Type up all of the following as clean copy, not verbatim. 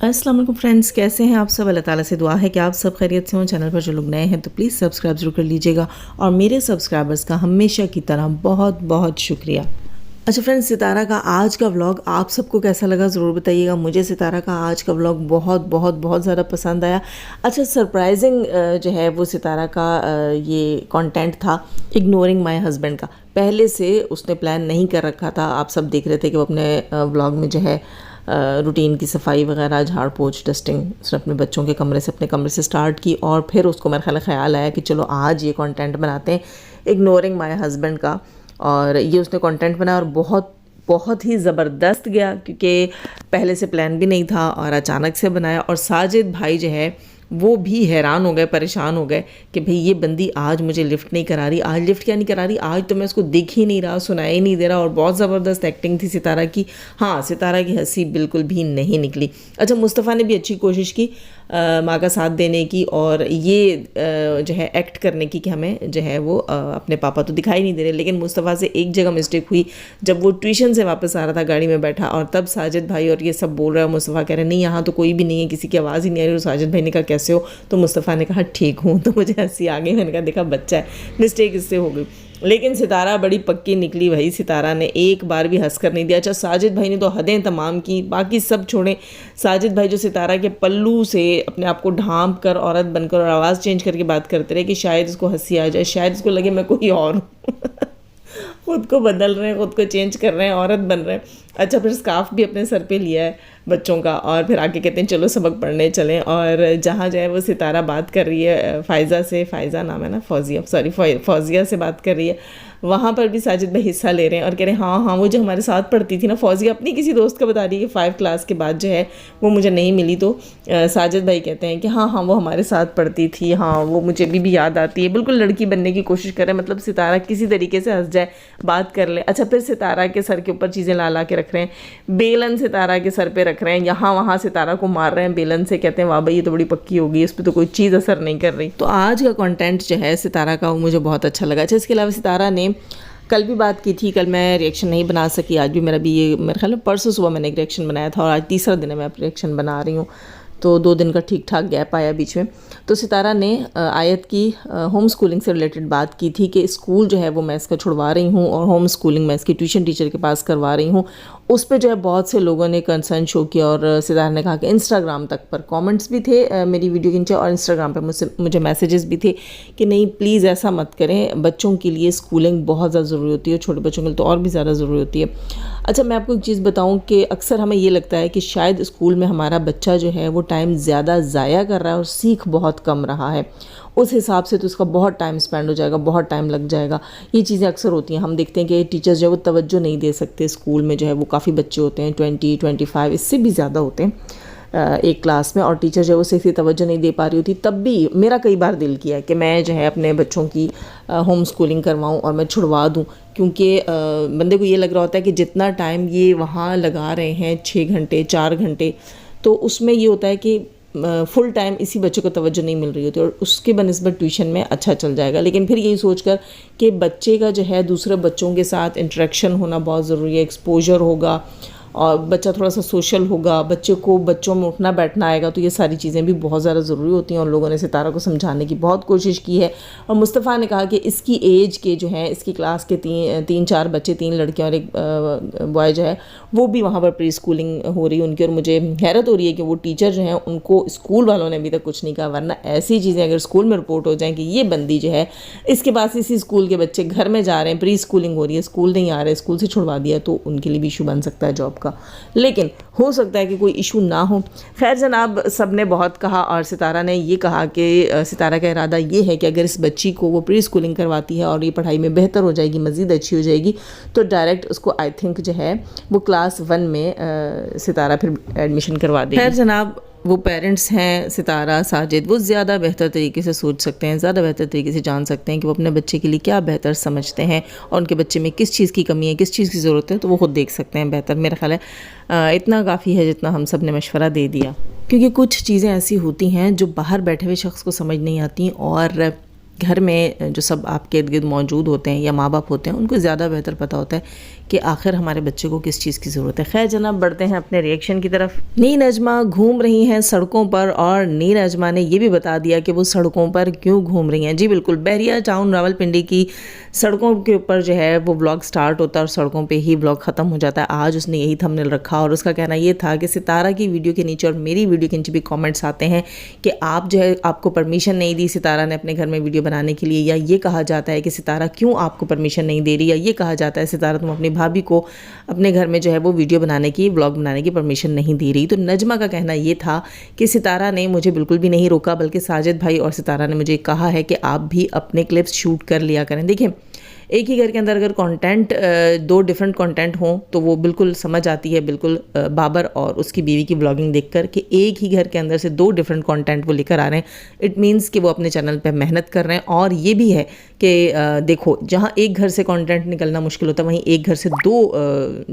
अस्सलाम वालेकुम फ्रेंड्स, कैसे हैं आप सब। अल्लाह ताला से दुआ है कि आप सब खैरियत से हों। चैनल पर जो लोग नए हैं तो प्लीज़ सब्सक्राइब ज़रूर कर लीजिएगा और मेरे सब्सक्राइबर्स का हमेशा की तरह बहुत बहुत शुक्रिया। अच्छा फ्रेंड्स, सितारा का आज का व्लॉग आप सबको कैसा लगा ज़रूर बताइएगा। मुझे सितारा का आज का व्लॉग बहुत बहुत बहुत ज़्यादा पसंद आया। अच्छा, सरप्राइजिंग जो है वो सितारा का ये कंटेंट था इग्नोरिंग माय हस्बैंड का। पहले से उसने प्लान नहीं कर रखा था। आप सब देख रहे थे कि वो अपने व्लॉग में जो है रूटीन की सफाई वगैरह, झाड़ पोछ, डस्टिंग उसने अपने बच्चों के कमरे से, अपने कमरे से स्टार्ट की और फिर उसको मेरे ख्याल आया कि चलो आज ये कंटेंट बनाते हैं इग्नोरिंग माय हस्बैंड का। और ये उसने कंटेंट बनाया और बहुत बहुत ही ज़बरदस्त गया, क्योंकि पहले से प्लान भी नहीं था और अचानक से बनाया। और साजिद भाई जो है वो भी हैरान हो गए, परेशान हो गए कि भाई ये बंदी आज मुझे लिफ्ट नहीं करा रही। आज लिफ्ट क्या नहीं करा रही, आज तो मैं उसको दिख ही नहीं रहा, सुनाई ही नहीं दे रहा। और बहुत ज़बरदस्त एक्टिंग थी सितारा की। हाँ, सितारा की हंसी बिल्कुल भी नहीं निकली। अच्छा, मुस्तफ़ा ने भी अच्छी कोशिश की माँ का साथ देने की और ये जो है एक्ट करने की कि हमें जो है वो अपने पापा तो दिखाई नहीं दे रहे। लेकिन मुस्तफ़ा से एक जगह मिस्टेक हुई, जब वो ट्यूशन से वापस आ रहा था गाड़ी में बैठा और तब साजिद भाई और ये सब बोल रहा है। मुस्तफ़ा कह रहे नहीं यहाँ तो कोई भी नहीं है, किसी की आवाज़ ही नहीं आ रही। और साजिद भाई ने कहा कैसे हो, तो मुस्तफ़ा ने कहा ठीक हूँ। तो मुझे हंसी आ गई। मैंने कहा देखा बच्चा है, मिस्टेक इससे हो गई। लेकिन सितारा बड़ी पक्की निकली भाई। सितारा ने एक बार भी हंस कर नहीं दिया। अच्छा, साजिद भाई ने तो हदें तमाम की, बाकी सब छोड़ें। साजिद भाई जो सितारा के पल्लू से अपने आप को ढांप कर औरत बनकर और आवाज़ चेंज करके बात करते रहे कि शायद इसको हंसी आ जाए, शायद इसको लगे मैं कोई और हूँ। खुद को बदल रहे हैं, खुद को चेंज कर रहे हैं, औरत बन रहे हैं। अच्छा, फिर स्कार्फ भी अपने सर पे लिया है बच्चों का और फिर आके कहते हैं चलो सबक पढ़ने चलें। और जहाँ जो है वो सितारा बात कर रही है फ़ायज़ा से, फ़ायज़ा नाम है ना, फौजिया, सॉरी फौजिया से बात कर रही है। वहाँ पर भी साजिद भाई हिस्सा ले रहे हैं और कह रहे हैं हाँ हाँ वो जो हमारे साथ पढ़ती थी ना, फौजिया अपनी किसी दोस्त का बता रही है कि 5 क्लास के बाद जो है वो मुझे नहीं मिली। तो साजिद भाई कहते हैं कि हाँ हाँ वो हमारे साथ पढ़ती थी, हाँ वो मुझे भी याद आती है। बिल्कुल लड़की बनने की कोशिश कर रहे हैं, मतलब सितारा किसी तरीके से हंस जाए, बात कर ले। अच्छा, फिर सितारा के सर के ऊपर चीज़ें ला के रख रहे हैं, बेलन सितारा के सर पे रख रहे हैं, यहाँ वहाँ सितारा को मार रहे हैं बेलन से। कहते हैं वाह भाई ये तो बड़ी पक्की हो गई, इस पर तो कोई चीज़ असर नहीं कर रही। तो आज का कंटेंट जो है सितारा का वो मुझे बहुत अच्छा लगा। अच्छा, इसके अलावा सितारा ने कल भी बात की थी, कल मैं रिएक्शन नहीं बना सकी। आज भी मेरा भी ये मेरे ख्याल में परसों सुबह मैंने एक रिएक्शन बनाया था और आज तीसरा दिन है मैं रिएक्शन बना रही हूँ, तो 2 दिन का ठीक ठाक गैप आया बीच में। तो सितारा ने आयत की होम स्कूलिंग से रिलेटेड बात की थी कि स्कूल जो है वो मैं इसका छुड़वा रही हूँ और होम स्कूलिंग मैं इसकी ट्यूशन टीचर के पास करवा रही हूँ। उस पर जो है बहुत से लोगों ने कंसर्न शो किया और सितारा ने कहा कि इंस्टाग्राम तक पर कमेंट्स भी थे मेरी वीडियो के नीचे और इंस्टाग्राम पर मुझे मैसेजेस भी थे कि नहीं प्लीज़ ऐसा मत करें, बच्चों के लिए स्कूलिंग बहुत ज़्यादा ज़रूरी होती है, छोटे बच्चों के लिए तो और भी ज़्यादा ज़रूरी होती है। अच्छा, मैं आपको एक चीज़ बताऊं कि अक्सर हमें ये लगता है कि शायद स्कूल में हमारा बच्चा जो है वो टाइम ज़्यादा ज़ाया कर रहा है और सीख बहुत कम रहा है। उस हिसाब से तो उसका बहुत टाइम स्पेंड हो जाएगा, बहुत टाइम लग जाएगा। ये चीज़ें अक्सर होती हैं। हम देखते हैं कि टीचर्स जो है वो तवज्जो नहीं दे सकते। स्कूल में जो है वो काफ़ी बच्चे होते हैं, 20-25 इससे भी ज़्यादा होते हैं एक क्लास में, और टीचर जो है वो सही से तवज्जो नहीं दे पा रही होती। तब भी मेरा कई बार दिल किया कि मैं जो है अपने बच्चों की होम स्कूलिंग करवाऊँ और मैं छुड़वा दूँ, क्योंकि बंदे को ये लग रहा होता है कि जितना टाइम ये वहाँ लगा रहे हैं 6 घंटे 4 घंटे, तो उसमें ये होता है कि फुल टाइम इसी बच्चे को तवज्जो नहीं मिल रही होती और उसके बनिस्बत ट्यूशन में अच्छा चल जाएगा। लेकिन फिर यही सोचकर कि बच्चे का जो है दूसरे बच्चों के साथ इंटरेक्शन होना बहुत ज़रूरी है, एक्सपोजर होगा और बच्चा थोड़ा सा सोशल होगा, बच्चे को बच्चों में उठना बैठना आएगा, तो ये सारी चीज़ें भी बहुत ज़्यादा ज़रूरी होती हैं। और लोगों ने सितारा को समझाने की बहुत कोशिश की है। और मुस्तफ़ा ने कहा कि इसकी एज के जो हैं, इसकी क्लास के 3-4 बच्चे, 3 लड़कियां और एक बॉय जो है वो भी वहाँ पर प्री स्कूलिंग हो रही है उनकी। और मुझे हैरत हो रही है कि वो टीचर जो हैं उनको स्कूल वालों ने अभी तक कुछ नहीं कहा, वरना ऐसी चीज़ें अगर स्कूल में रिपोर्ट हो जाएँ कि ये बंदी जो है इसके पास इसी स्कूल के बच्चे घर में जा रहे हैं, प्री स्कूलिंग हो रही है, स्कूल नहीं आ रहे, स्कूल से छुड़वा दिया, तो उनके लिए भी इशू बन सकता है जॉब का। लेकिन हो सकता है कि कोई इशू ना हो। खैर जनाब, सब ने बहुत कहा और सितारा ने ये कहा कि सितारा का इरादा ये है कि अगर इस बच्ची को वो प्री स्कूलिंग करवाती है और ये पढ़ाई में बेहतर हो जाएगी, मज़ीद अच्छी हो जाएगी, तो डायरेक्ट उसको आई थिंक जो है वो क्लास 1 में सितारा फिर एडमिशन करवा देगी। खैर जनाब, वो पेरेंट्स हैं सितारा, साजिद, वो ज़्यादा बेहतर तरीके से सोच सकते हैं, ज़्यादा बेहतर तरीके से जान सकते हैं कि वो अपने बच्चे के लिए क्या बेहतर समझते हैं और उनके बच्चे में किस चीज़ की कमी है, किस चीज़ की ज़रूरत है, तो वो खुद देख सकते हैं बेहतर। मेरा ख्याल है इतना काफ़ी है जितना हम सब ने मशवरा दे दिया, क्योंकि कुछ चीज़ें ऐसी होती हैं जो बाहर बैठे हुए शख्स को समझ नहीं आती और घर में जो सब आपके इर्द गिर्द मौजूद होते हैं या माँ बाप होते हैं उनको ज़्यादा बेहतर पता होता है कि आखिर हमारे बच्चे को किस चीज़ की ज़रूरत है। खैर जनाब, बढ़ते हैं अपने रिएक्शन की तरफ। नी नजमा घूम रही हैं सड़कों पर और नी नजमा ने ये भी बता दिया कि वो सड़कों पर क्यों घूम रही हैं। जी बिल्कुल, बहरिया टाउन रावलपिंडी की सड़कों के ऊपर जो है वो ब्लॉग स्टार्ट होता है और सड़कों पे ही ब्लॉग ख़त्म हो जाता है। आज उसने यही थंबनेल रखा और उसका कहना ये था कि सितारा की वीडियो के नीचे और मेरी वीडियो के नीचे भी कमेंट्स आते हैं कि आप जो है, आपको परमिशन नहीं दी सितारा ने अपने घर में वीडियो बनाने के लिए, या ये कहा जाता है कि सितारा क्यों आपको परमिशन नहीं दे रही, या ये कहा जाता है सितारा तुम अपनी भाभी को अपने घर में जो है वो वीडियो बनाने की, व्लॉग बनाने की परमिशन नहीं दे रही। तो नजमा का कहना ये था कि सितारा ने मुझे बिल्कुल भी नहीं रोका, बल्कि साजिद भाई और सितारा ने मुझे कहा है कि आप भी अपने क्लिप्स शूट कर लिया करें। देखिए, एक ही घर के अंदर अगर कंटेंट दो डिफरेंट कंटेंट हों तो वो बिल्कुल समझ आती है, बिल्कुल बाबर और उसकी बीवी की ब्लॉगिंग देखकर कि एक ही घर के अंदर से दो डिफरेंट कंटेंट वो लेकर आ रहे हैं। इट मीन्स कि वो अपने चैनल पे मेहनत कर रहे हैं। और ये भी है कि देखो, जहाँ एक घर से कंटेंट निकलना मुश्किल होता है, वहीं एक घर से दो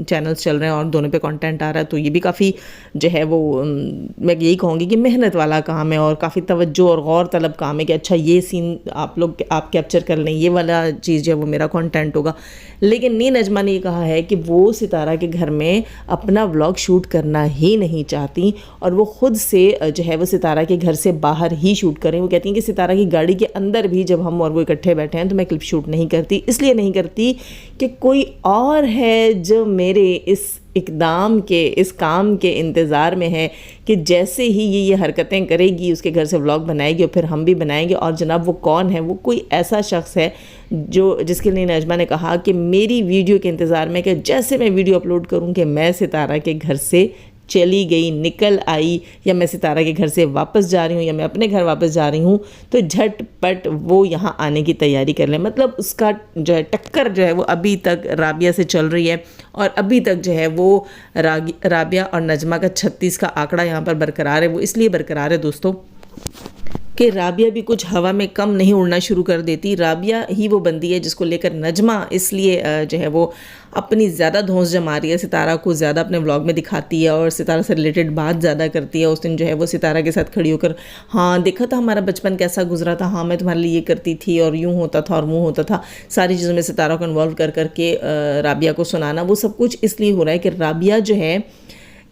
चैनल्स चल रहे हैं और दोनों पे कंटेंट आ रहा है, तो ये भी काफ़ी जो है वो मैं यही कहूँगी कि मेहनत वाला काम है और काफ़ी तवज्जो और गौर तलब काम है कि अच्छा ये सीन आप कैप्चर कर लें, ये वाला चीज़ जो है वो मेरा कंटेंट होगा। लेकिन नी नजमा ने ये कहा है कि वो सितारा के घर में अपना व्लॉग शूट करना ही नहीं चाहती और वो खुद से जो है वो सितारा के घर से बाहर ही शूट करें। वो कहती हैं कि सितारा की गाड़ी के अंदर भी जब हम और वो इकट्ठे बैठे हैं तो मैं क्लिप शूट नहीं करती, इसलिए नहीं करती कि कोई और है जो मेरे इस इकदाम के, इस काम के इंतज़ार में है कि जैसे ही ये हरकतें करेगी उसके घर से व्लॉग बनाएगी और फिर हम भी बनाएंगे। और जनाब वो कौन है? वो कोई ऐसा शख्स है जो जिसके लिए नजमा ने कहा कि मेरी वीडियो के इंतज़ार में कि जैसे मैं वीडियो अपलोड करूं कि मैं सितारा के घर से चली गई, निकल आई, या मैं सितारा के घर से वापस जा रही हूँ, या मैं अपने घर वापस जा रही हूँ, तो झटपट वो यहाँ आने की तैयारी कर लें। मतलब उसका जो है टक्कर जो है वो अभी तक राबिया से चल रही है और अभी तक जो है वो राबिया और नजमा का 36 का आंकड़ा यहाँ पर बरकरार है। वो इसलिए बरकरार है दोस्तों कि राबिया भी कुछ हवा में कम नहीं उड़ना शुरू कर देती। राबिया ही वो बंदी है जिसको लेकर नजमा इसलिए जो है वो अपनी ज़्यादा धौंस जमा रही है, सितारा को ज़्यादा अपने व्लॉग में दिखाती है और सितारा से रिलेटेड बात ज़्यादा करती है। उस दिन जो है वो सितारा के साथ खड़ी होकर, हाँ देखा था हमारा बचपन कैसा गुजरा था, हाँ मैं तुम्हारे लिए ये करती थी और यूँ होता था और वो होता था, सारी चीज़ों में सितारा को इन्वॉल्व कर करके राबिया को सुनाना। वो सब कुछ इसलिए हो रहा है कि राबिया जो है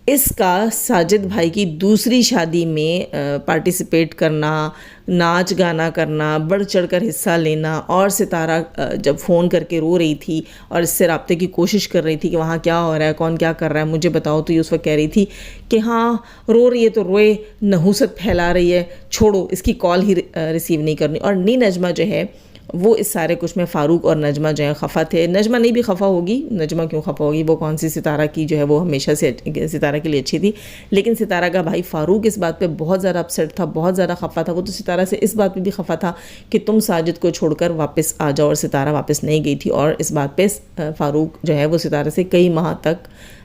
इसका साजिद भाई की दूसरी शादी में पार्टिसिपेट करना, नाच गाना करना, बढ़ चढ़कर हिस्सा लेना, और सितारा जब फ़ोन करके रो रही थी और इससे राब्ते की कोशिश कर रही थी कि वहाँ क्या हो रहा है, कौन क्या कर रहा है, मुझे बताओ, तो ये उस वक्त कह रही थी कि हाँ रो रही है तो रोए, नहुसत फैला रही है, छोड़ो, इसकी कॉल ही रिसीव नहीं करनी। और नी नजमा जो है वो इस सारे कुछ में फ़ारूक और नजमा जो है खफा थे। नजमा नहीं भी खफा होगी, नजमा क्यों खफा होगी, वो कौन सी सितारा की जो है वो हमेशा से सितारा के लिए अच्छी थी, लेकिन सितारा का भाई फ़ारूक इस बात पे बहुत ज़्यादा अपसेट था, बहुत ज़्यादा खफा था। वो तो सितारा से इस बात पे भी खफा था कि तुम साजिद को छोड़कर वापस आ जाओ, और सितारा वापस नहीं गई थी। और इस बात पर फ़ारूक जो है वो सितारा से कई माह तक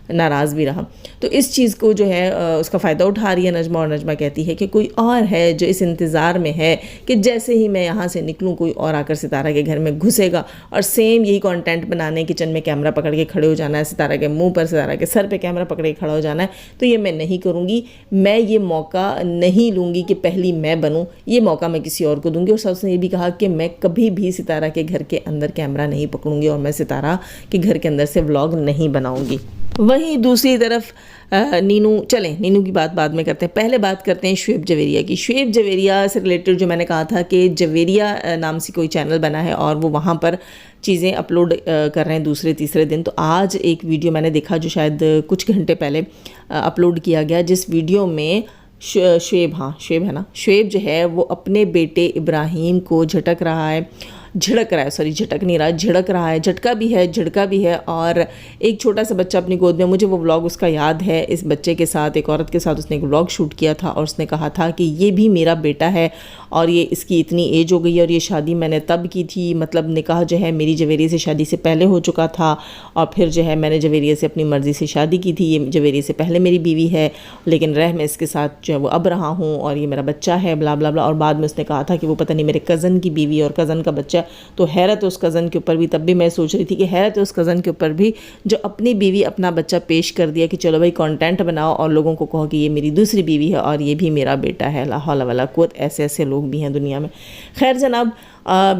नाराज़ भी रहा। तो इस चीज़ को जो है उसका फ़ायदा उठा रही है नजमा, और नजमा कहती है कि कोई और है जो इस इंतज़ार में है कि जैसे ही मैं यहाँ से निकलूँ कोई और आकर सितारा के घर में घुसेगा और सेम यही कंटेंट बनाने, किचन में कैमरा पकड़ के खड़े हो जाना है, सितारा के मुंह पर, सितारा के सर पे कैमरा पकड़ के खड़ा हो जाना है। तो ये मैं नहीं करूँगी, मैं ये मौका नहीं लूँगी कि पहली मैं बनूँ, ये मौका मैं किसी और को दूँगी। और उसने ये भी कहा कि मैं कभी भी सितारा के घर के अंदर कैमरा नहीं पकड़ूँगी और मैं सितारा के घर के अंदर से व्लॉग नहीं बनाऊँगी। वहीं दूसरी तरफ नीनू की बात बाद में करते हैं, पहले बात करते हैं शुएब जवेरिया की। शुएब जवेरिया से रिलेटेड जो मैंने कहा था कि जवेरिया नाम से कोई चैनल बना है और वो वहाँ पर चीज़ें अपलोड कर रहे हैं दूसरे तीसरे दिन। तो आज एक वीडियो मैंने देखा जो शायद कुछ घंटे पहले अपलोड किया गया, जिस वीडियो में शुएब है ना, शुएब जो है वो अपने बेटे इब्राहिम को झटक रहा है, झटक रहा है, झटका भी है, झटका भी है। और एक छोटा सा बच्चा अपनी गोद में, मुझे वो व्लॉग उसका याद है, इस बच्चे के साथ, एक औरत के साथ उसने एक व्लॉग शूट किया था और उसने कहा था कि ये भी मेरा बेटा है और ये इसकी इतनी एज हो गई है और ये शादी मैंने तब की थी, मतलब निकाह जो है मेरी जवेरिया से शादी से पहले हो चुका था और फिर जो है मैंने जवेरिया से अपनी मर्ज़ी से शादी की थी, ये जवेरिया से पहले मेरी बीवी है, लेकिन रह मैं इसके साथ जो है वो अब रहा हूँ और ये मेरा बच्चा है, ब्ला ब्ला ब्ला। और बाद में उसने कहा था कि वो पता नहीं मेरे कज़न की बीवी और कज़न का बच्चा। तो हैरत है उस कज़न के ऊपर भी, तब भी मैं सोच रही थी कि हैरत है उस कज़न के ऊपर भी जो अपनी बीवी अपना बच्चा पेश कर दिया कि चलो भाई कंटेंट बनाओ और लोगों को कहो कि ये मेरी दूसरी बीवी है और ये भी मेरा बेटा है। ला हौला वला कुव्वत, ऐसे लोग भी हैं दुनिया में। खैर जनाब,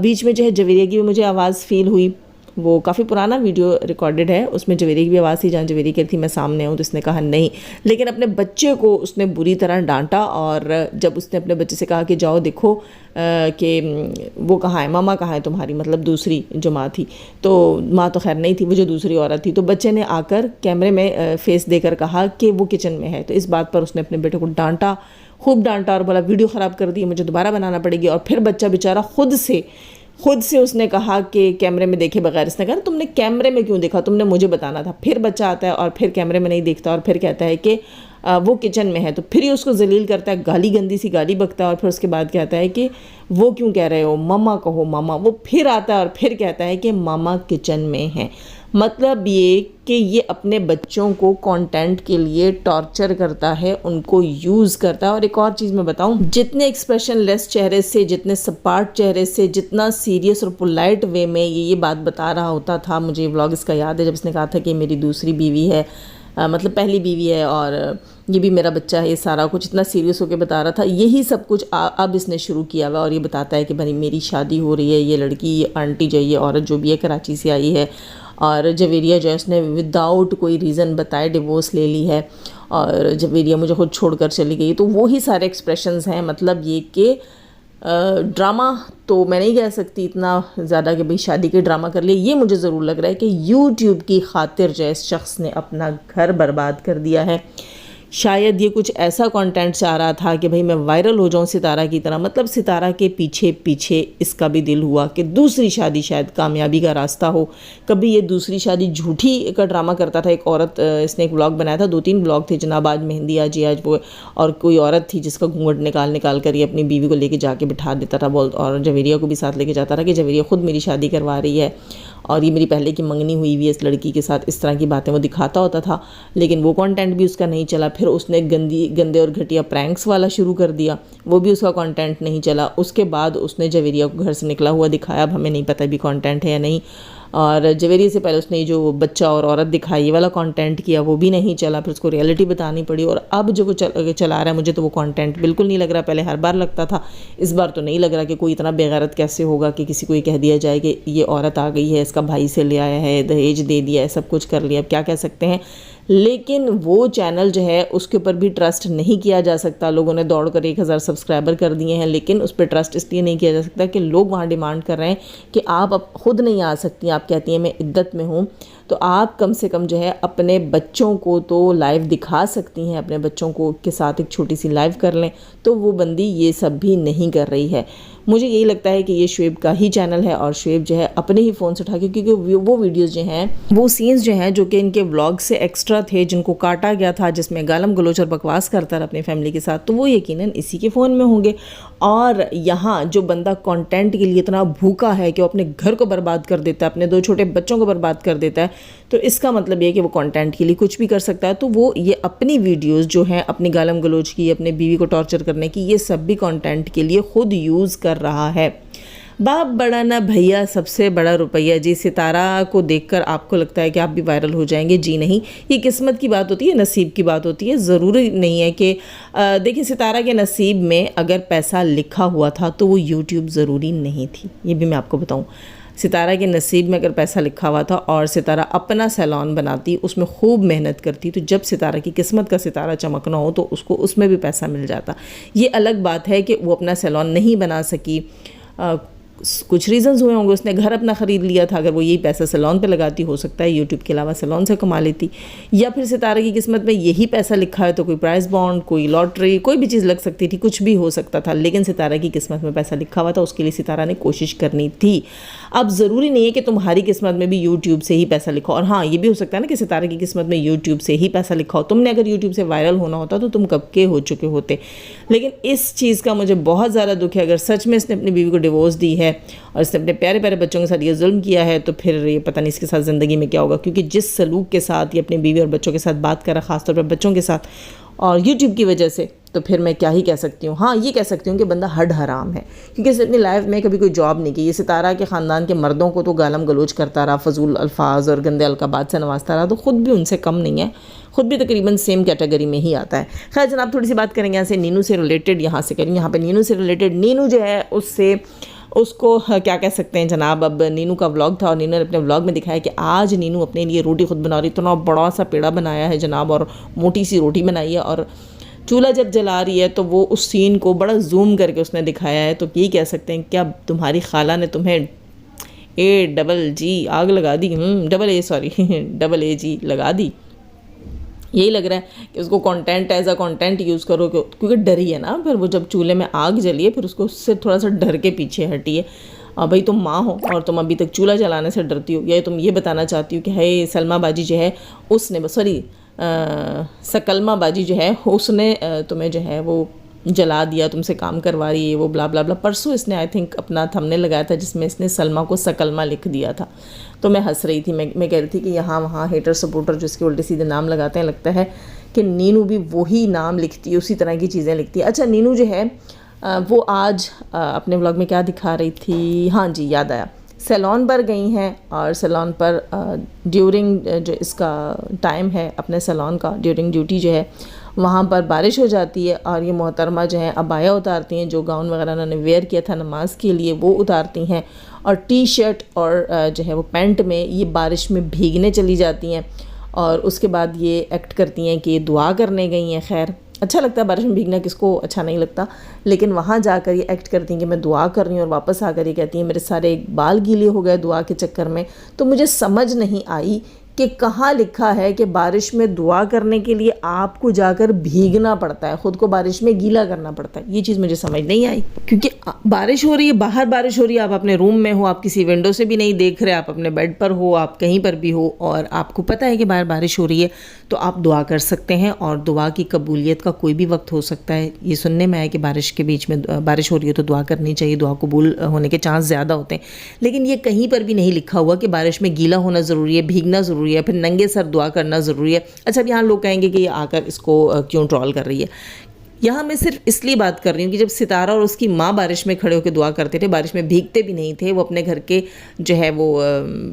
बीच में जो है जवेरिया की भी मुझे आवाज़ फील हुई वो काफ़ी पुराना वीडियो रिकॉर्डेड है, उसमें जवेरी की भी आवाज़ थी जहाँ जवेरी कह रही थी मैं सामने हूँ, तो उसने कहा नहीं। लेकिन अपने बच्चे को उसने बुरी तरह डांटा, और जब उसने अपने बच्चे से कहा कि जाओ देखो कि वो कहाँ है, मामा कहाँ है तुम्हारी, मतलब दूसरी जो माँ थी, तो माँ तो खैर नहीं थी, वो जो दूसरी औरत थी, तो बच्चे ने आकर कैमरे में फेस देकर कहा कि वो किचन में है। तो इस बात पर उसने अपने बेटे को डांटा, खूब डांटा और बोला वीडियो ख़राब कर दी, मुझे दोबारा बनाना पड़ेगी। और फिर बच्चा बेचारा खुद से उसने कहा कि कैमरे में देखे बगैर, इसने कहा तुमने कैमरे में क्यों देखा, तुमने मुझे बताना था। फिर बच्चा आता है और फिर कैमरे में नहीं देखता और फिर कहता है कि वो किचन में है, तो फिर ही उसको जलील करता है, गाली गंदी सी गाली बकता है, और फिर उसके बाद कहता है कि वो क्यों कह रहे हो, मामा कहो मामा। वो फिर आता है और फिर कहता है कि मामा किचन में है। मतलब ये कि ये अपने बच्चों को कंटेंट के लिए टॉर्चर करता है, उनको यूज़ करता है। और एक और चीज़ मैं बताऊं, जितने एक्सप्रेशन लेस चेहरे से, जितने सपाट चेहरे से, जितना सीरियस और पोलाइट वे में ये बात बता रहा होता था, मुझे ये व्लॉग इसका याद है जब इसने कहा था कि मेरी दूसरी बीवी है, मतलब पहली बीवी है और ये भी मेरा बच्चा है, ये सारा कुछ इतना सीरियस होकर बता रहा था। यही सब कुछ अब इसने शुरू किया हुआ, और ये बताता है कि भाई मेरी शादी हो रही है, ये लड़की, ये आंटी जो, ये औरत जो भी है कराची से आई है, और जवेरिया जो है उसने विदाउट कोई रीज़न बताए डिवोर्स ले ली है, और जवेरिया मुझे खुद छोड़कर चली गई। तो वो ही सारे एक्सप्रेशंस हैं। मतलब ये कि ड्रामा तो मैं नहीं कह सकती इतना ज़्यादा कि भाई शादी के ड्रामा कर लिए, ये मुझे ज़रूर लग रहा है कि यूट्यूब की खातिर जो इस शख्स ने अपना घर बर्बाद कर दिया है। शायद ये कुछ ऐसा कंटेंट चाह रहा था कि भाई मैं वायरल हो जाऊं सितारा की तरह। मतलब सितारा के पीछे पीछे इसका भी दिल हुआ कि दूसरी शादी शायद कामयाबी का रास्ता हो। कभी ये दूसरी शादी झूठी का ड्रामा करता था। एक औरत, इसने एक ब्लॉग बनाया था, 2-3 ब्लॉग थे, जनाब आज मेहंदी आज ये आज वो, और कोई औरत थी जिसका घूंघट निकाल कर ये अपनी बीवी को लेके जाके बिठा देता था, और जवेरिया को भी साथ लेके जाता था कि जवेरिया खुद मेरी शादी करवा रही है और ये मेरी पहले की मंगनी हुई है इस लड़की के साथ। इस तरह की बातें वो दिखाता होता था, लेकिन वो कंटेंट भी उसका नहीं चला। फिर उसने गंदे और घटिया प्रैंक्स वाला शुरू कर दिया, वो भी उसका कंटेंट नहीं चला। उसके बाद उसने जवेरिया को घर से निकला हुआ दिखाया, अब हमें नहीं पता भी कंटेंट है या नहीं। और जवेरिया से पहले उसने जो बच्चा और औरत दिखाई, ये वाला कंटेंट किया, वो भी नहीं चला। फिर उसको रियलिटी बतानी पड़ी, और अब जो वो चला रहा है, मुझे तो वो कंटेंट बिल्कुल नहीं लग रहा। पहले हर बार लगता था, इस बार तो नहीं लग रहा कि कोई इतना बेगैरत कैसे होगा कि किसी को ये कह दिया जाए कि ये औरत आ गई है, इसका भाई से ले आया है, दहेज दे दिया है, सब कुछ कर लिया, अब क्या कह सकते हैं। लेकिन वो चैनल जो है उसके ऊपर भी ट्रस्ट नहीं किया जा सकता। लोगों ने दौड़कर 1000 सब्सक्राइबर कर दिए हैं, लेकिन उस पर ट्रस्ट इसलिए नहीं किया जा सकता कि लोग वहाँ डिमांड कर रहे हैं कि आप अब खुद नहीं आ सकती, आप कहती हैं मैं इद्दत में हूँ, तो आप कम से कम जो है अपने बच्चों को तो लाइव दिखा सकती हैं, अपने बच्चों को के साथ एक छोटी सी लाइव कर लें। तो वो बंदी ये सब भी नहीं कर रही है। मुझे यही लगता है कि ये शुएब का ही चैनल है, और शुएब जो है अपने ही फ़ोन से उठा के, क्योंकि वो वीडियोज़ जो हैं, वो सीन्स जो हैं जो कि इनके व्लॉग से एक्स्ट्रा थे, जिनको काटा गया था, जिसमें गालम गलोच और बकवास करता रहा अपनी फैमिली के साथ, तो वो यकीनन इसी के फ़ोन में होंगे। और यहाँ जो बंदा कंटेंट के लिए इतना भूखा है कि वो अपने घर को बर्बाद कर देता है, अपने 2 छोटे बच्चों को बर्बाद कर देता है, तो इसका मतलब ये कि वो कंटेंट के लिए कुछ भी कर सकता है। तो वो ये अपनी वीडियोस जो हैं, अपनी गालम गलोच की, अपने बीवी को टॉर्चर करने की, ये सब भी कंटेंट के लिए खुद यूज़ कर रहा है। बाप बड़ा ना भैया, सबसे बड़ा रुपया। जी, सितारा को देखकर आपको लगता है कि आप भी वायरल हो जाएंगे? जी नहीं, ये किस्मत की बात होती है, नसीब की बात होती है। ज़रूरी नहीं है कि देखिए, सितारा के नसीब में अगर पैसा लिखा हुआ था तो वो यूट्यूब ज़रूरी नहीं थी, ये भी मैं आपको बताऊं। सितारा के नसीब में अगर पैसा लिखा हुआ था और सितारा अपना सैलून बनाती, उसमें खूब मेहनत करती, तो जब सितारा की किस्मत का सितारा चमकना हो तो उसको उसमें भी पैसा मिल जाता। ये अलग बात है कि वो अपना सैलून नहीं बना सकी, कुछ रीज़न्स हुए होंगे, उसने घर अपना ख़रीद लिया था। अगर वो यही पैसा सैलून पे लगाती, हो सकता है यूट्यूब के अलावा सैलून से कमा लेती। या फिर सितारा की किस्मत में यही पैसा लिखा है तो कोई प्राइस बॉन्ड, कोई लॉटरी, कोई भी चीज़ लग सकती थी, कुछ भी हो सकता था। लेकिन सितारा की किस्मत में पैसा लिखा हुआ था, उसके लिए सितारा ने कोशिश करनी थी। अब ज़रूरी नहीं है कि तुम्हारी किस्मत में भी यूट्यूब से ही पैसा लिखा हो। और हाँ, ये भी हो सकता है ना कि सितारा की किस्मत में यूट्यूब से ही पैसा लिखा हो। तुमने अगर यूट्यूब से वायरल होना होता तो तुम कब के हो चुके होते। लेकिन इस चीज़ का मुझे बहुत ज़्यादा दुख है। अगर सच में इसने अपनी बीवी को डिवोर्स दी है और इसने अपने प्यारे प्यारे बच्चों के साथ ये जुल्म किया है, तो फिर ये पता नहीं इसके साथ ज़िंदगी में क्या होगा। क्योंकि जिस सलूक के साथ ये अपनी बीवी और बच्चों के साथ बात कर रहा, ख़ासतौर पर बच्चों के साथ, और यूट्यूब की वजह से, तो फिर मैं क्या ही कह सकती हूँ। हाँ, ये कह सकती हूँ कि बंदा हड हराम है, क्योंकि इसने अपनी लाइफ में कभी कोई जॉब नहीं की। ये सितारा के ख़ानदान के मर्दों को तो गालम गलोच करता रहा, फजूल अल्फाज और गंदे अलकाबात से नवाजता रहा, तो ख़ुद भी उनसे कम नहीं है, ख़ुद भी तकरीबन सेम कैटेगरी में ही आता है। खैर जनाब, थोड़ी सी बात करेंगे यहाँ से नीनू से रिलेटेड। यहाँ से करेंगे, यहाँ पे नीनू से रिलेटेड। नीनू जो है उसको क्या कह सकते हैं जनाब। अब नीनू का व्लॉग था और नीनू ने अपने व्लॉग में दिखाया कि आज नीनू अपने लिए रोटी खुद बना रही। इतना बड़ा सा पेड़ा बनाया है जनाब और मोटी सी रोटी बनाई है और चूल्हा जब जला रही है तो वो उस सीन को बड़ा जूम करके उसने दिखाया है। तो ये कह सकते हैं क्या तुम्हारी खाला ने तुम्हें AGG आग लगा दी, डबल AG लगा दी। यही लग रहा है कि उसको content as a content use करो क्योंकि डरी है ना। फिर वो जब चूल्हे में आग जली है फिर उसको उससे थोड़ा सा डर के पीछे हटी है। भाई तुम माँ हो और तुम अभी तक चूल्हा जलाने से डरती हो, या तुम ये बताना चाहती हो कि है सलमा बाजी जो है उसने सकलमा बाजी जो है उसने तुम्हें जो है वो जला दिया, तुमसे काम करवा रही है, वो ब्ला ब्ला ब्ला। परसों इसने आई थिंक अपना थंबनेल लगाया था जिसमें इसने सलमा को सकलमा लिख दिया था। तो मैं हंस रही थी, मैं कह रही थी कि यहाँ वहाँ हेटर सपोर्टर जो इसके उल्टे सीधे नाम लगाते हैं, लगता है कि नीनू भी वही नाम लिखती है, उसी तरह की चीज़ें लिखती है। अच्छा नीनू जो है वो आज अपने व्लॉग में क्या दिखा रही थी, हाँ जी याद आया, सैलॉन पर गई हैं और सैलॉन पर ड्यूरिंग जो इसका टाइम है अपने सैलॉन का, ड्यूरिंग ड्यूटी जो है वहाँ पर बारिश हो जाती है और ये मोहतरमा जो है अबाया उतारती हैं, जो गाउन वगैरह उन्होंने वेयर किया था नमाज के लिए वो उतारती हैं और टी शर्ट और जो है वो पैंट में ये बारिश में भीगने चली जाती हैं और उसके बाद ये एक्ट करती हैं कि ये दुआ करने गई हैं। खैर अच्छा लगता है बारिश में भीगना, किसको अच्छा नहीं लगता, लेकिन वहाँ जाकर ये एक्ट करती हैं कि मैं दुआ कर रही हूँ और वापस आकर ये कहती हैं मेरे सारे बाल गीले हो गए दुआ के चक्कर में। तो मुझे समझ नहीं आई कि कहाँ लिखा है कि बारिश में दुआ करने के लिए आपको जाकर भीगना पड़ता है, ख़ुद को बारिश में गीला करना पड़ता है। ये चीज़ मुझे समझ नहीं आई क्योंकि बारिश हो रही है, बाहर बारिश हो रही है, आप अपने रूम में हो, आप किसी विंडो से भी नहीं देख रहे, आप अपने बेड पर हो, आप कहीं पर भी हो और आपको पता है कि बाहर बारिश हो रही है, तो आप दुआ कर सकते हैं और दुआ की कबूलियत का कोई भी वक्त हो सकता है। ये सुनने में आया कि बारिश के बीच में बारिश हो रही है तो दुआ करनी चाहिए, दुआ कबूल होने के चांस ज़्यादा होते हैं, लेकिन ये कहीं पर भी नहीं लिखा हुआ कि बारिश में गीला होना ज़रूरी है, भीगना ज़रूरी है, फिर नंगे सर दुआ करना ज़रूरी है। अच्छा अब यहाँ लोग कहेंगे कि ये आकर इसको क्यों ट्रोल कर रही है। यहाँ मैं सिर्फ इसलिए बात कर रही हूँ कि जब सितारा और उसकी माँ बारिश में खड़े होकर दुआ करते थे, बारिश में भीगते भी नहीं थे, वो अपने घर के जो है वो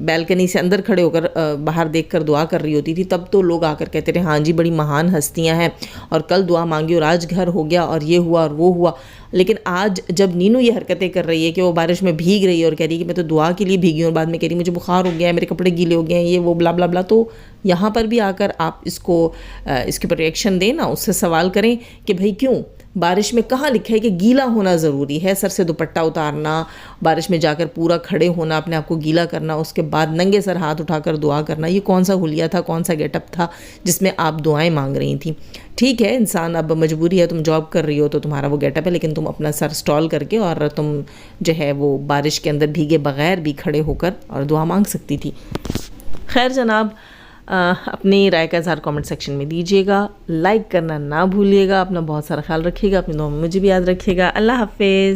बैल्कनी से अंदर खड़े होकर बाहर देखकर दुआ कर रही होती थी, तब तो लोग आकर कहते थे हाँ जी बड़ी महान हस्तियाँ हैं और कल दुआ मांगी और आज घर हो गया और ये हुआ और वो हुआ। लेकिन आज जब नीनू ये हरकतें कर रही है कि वो बारिश में भीग रही है और कह रही है कि मैं तो दुआ के लिए भीगी हूँ और बाद में कह रही मुझे बुखार हो गया है, मेरे कपड़े गीले हो गए हैं, ये वो ब्ला ब्ला ब्ला, तो यहाँ पर भी आकर आप इसके ऊपर रिएक्शन दें ना, उससे सवाल करें कि भाई क्यों बारिश में कहाँ लिखा है कि गीला होना ज़रूरी है, सर से दुपट्टा उतारना, बारिश में जाकर पूरा खड़े होना, अपने आप को गीला करना, उसके बाद नंगे सर हाथ उठाकर दुआ करना। ये कौन सा हुलिया था, कौन सा गेटअप था जिसमें आप दुआएं मांग रही थी। ठीक है इंसान अब मजबूरी है, तुम जॉब कर रही हो तो तुम्हारा वो गेटअप है, लेकिन तुम अपना सर स्टॉल करके और तुम जो है वो बारिश के अंदर भीगे बगैर भी खड़े होकर और दुआ मांग सकती थी। खैर जनाब अपनी राय का इज़हार कमेंट सेक्शन में दीजिएगा, लाइक करना ना भूलिएगा, अपना बहुत सारा ख्याल रखिएगा, अपनी दुआ में मुझे भी याद रखिएगा। अल्लाह हाफिज़।